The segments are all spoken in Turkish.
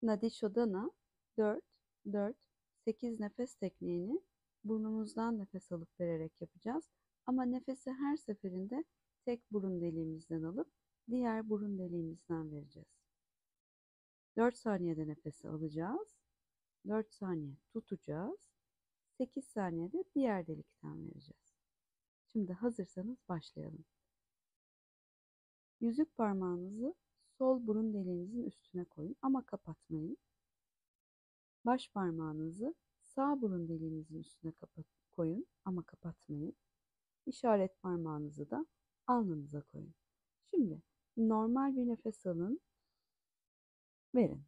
Nadi Shodhana 4, 4, 8 nefes tekniğini burnumuzdan nefes alıp vererek yapacağız. Ama nefesi her seferinde tek burun deliğimizden alıp diğer burun deliğimizden vereceğiz. 4 saniyede nefesi alacağız. 4 saniye tutacağız. 8 saniyede diğer delikten vereceğiz. Şimdi hazırsanız başlayalım. Yüzük parmağınızı sol burun deliğinizin üstüne koyun ama kapatmayın. Baş parmağınızı sağ burun deliğinizin üstüne koyun ama kapatmayın. İşaret parmağınızı da alnınıza koyun. Şimdi normal bir nefes alın, verin.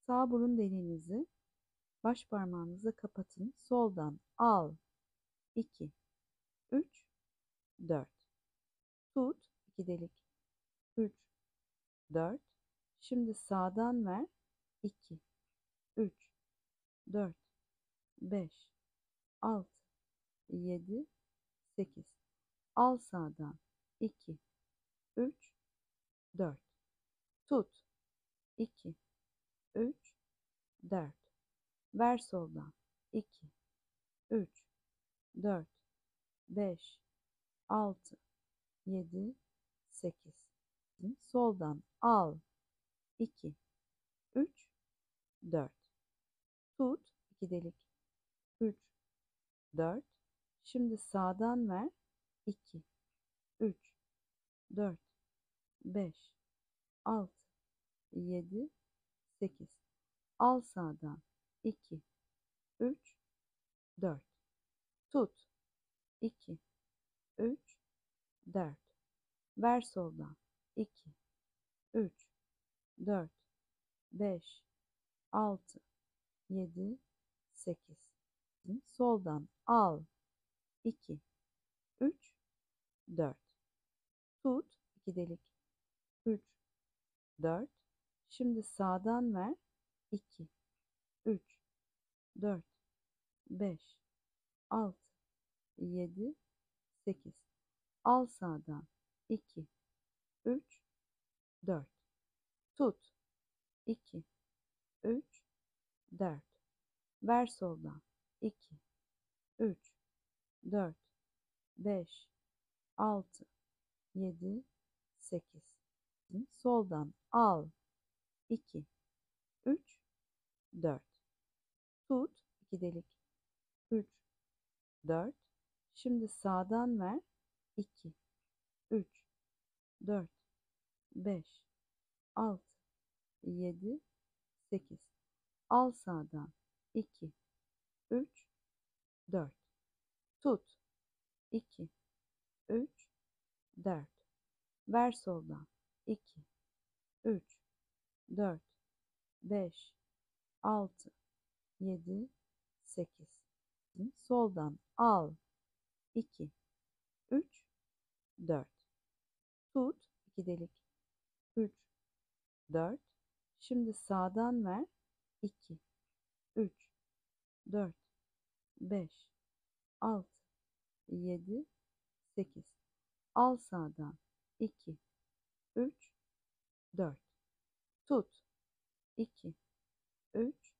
Sağ burun deliğinizi baş parmağınızla kapatın. Soldan al, 2, 3, 4. Tut, 2 delik, 3, 4. Şimdi sağdan ver, 2, 3, 4, 5, 6, 7, 8. Al sağdan, 2, 3, 4. Tut, 2, 3, 4. Ver soldan, 2, 3, 4, 5, 6, 7, 8. Soldan al, 2, 3, 4. Tut, 2 delik, 3, 4. Şimdi sağdan ver, 2, 3, 4, 5, 6, 7, 8. Al sağdan, 2, 3, 4. Tut, 2, 3, 4. Ver soldan, 2, 3, 4, 5, 6, 7, 8. Soldan al, 2, 3, 4. Tut, 2 delik, 3, 4. Şimdi sağdan ver, 2, 3, 4, 5, 6, 7, 8. Al sağdan, 2, 3, 4. Tut, 2, 3, 4. Ver soldan, 2, 3, 4, 5, 6, 7, 8. Soldan al, 2, 3, 4. Tut, 2 delik, 3, 4. Şimdi sağdan ver, 2, 3, 4, 5, 6, 7, 8. Al sağdan, 2, 3, 4. Tut, 2, 3, 4. Ver soldan, 2, 3, 4, 5, 6, 7, 8. Soldan al, 2, 3, 4. Tut, 2 delik, 3, 4. Şimdi sağdan ver, 2, 3, 4, 5, 6, 7, 8. Al sağdan, 2, 3, 4. Tut, 2, 3,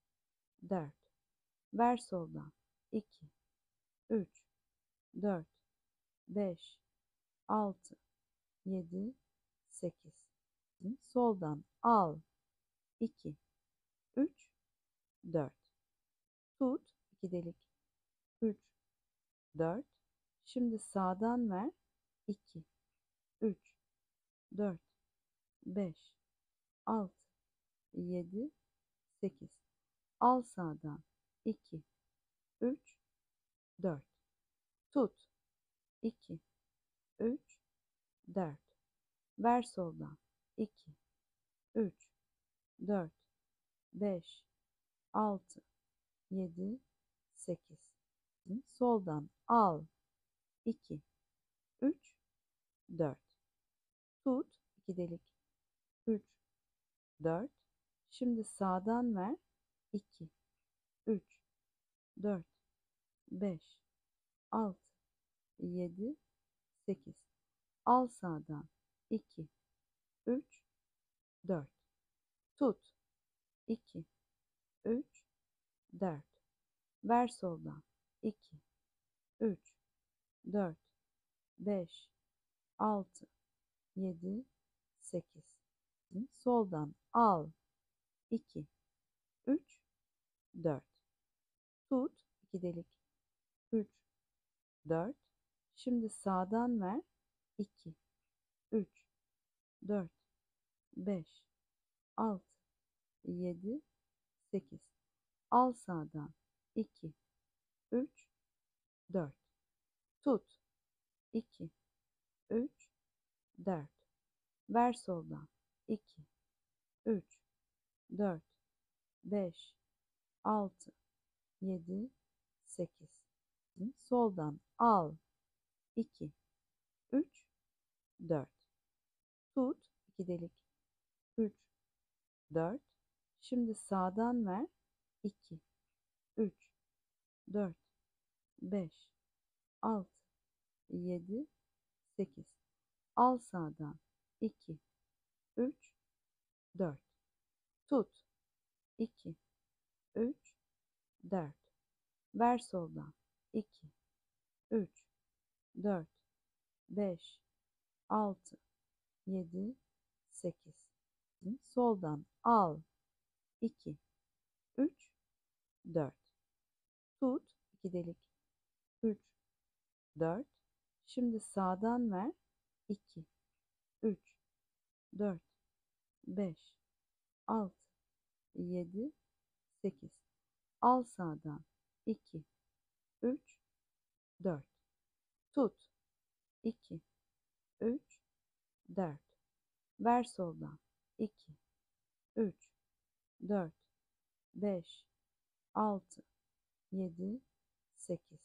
4. Ver soldan, 2, 3, 4, 5, 6, 7, 8. Soldan al, 2, 3, 4. Tut, 2 delik, 3, 4. Şimdi sağdan ver, 2, 3, 4, 5, 6, 7, 8. Al sağdan, 2, 3, 4. Tut, 2, 3, 4. Ver soldan, 2, 3, 4, 5, 6, 7, 8. Soldan al, 2, 3, 4. Tut, 2 delik, 3, 4. Şimdi sağdan ver, 2, 3, 4, 5, 6, 7, 8. Al sağdan, 2, 3, 4. Tut, 2, 3, 4. Ver soldan. 2, 3, 4, 5, 6, 7, 8. Soldan al. 2, 3, 4. Tut. 2 delik. 3, 4. Şimdi sağdan ver. 2, 3, 4, 5, 6, 7, 8. Al sağdan. 2, 3, 4. Tut. 2, 3, 4. Ver soldan. 2, 3, 4, 5, 6, 7, 8. Soldan al. 2, 3, 4. Tut. 2 delik. 3, 4. Şimdi sağdan ver. 2, 3, 4, 5, 6, 7, 8. Al sağdan. 2, 3, 4. Tut. 2, 3, 4. Ver soldan. 2, 3, 4, 5, 6, 7, 8. 6, 7, 8. Al sağdan. 2, 3, 4. Tut. 2, 3, 4. Ver soldan. 2, 3, 4. Ver soldan. 2, 3, 4. Ver soldan. 2, 3, 4. Ver soldan. 2, 3, 4. Ver soldan. 2, 3, 4. Soldan al. 2, 3, 4. Tut. 2 delik. 3, 4. Şimdi sağdan ver. 2, 3, 4, 5, 6, 7, 8. Al sağdan. 2, 3, 4. Tut. 2, 3, 4. Ver soldan. 2, 3, 4, 5, 6, 7, 8.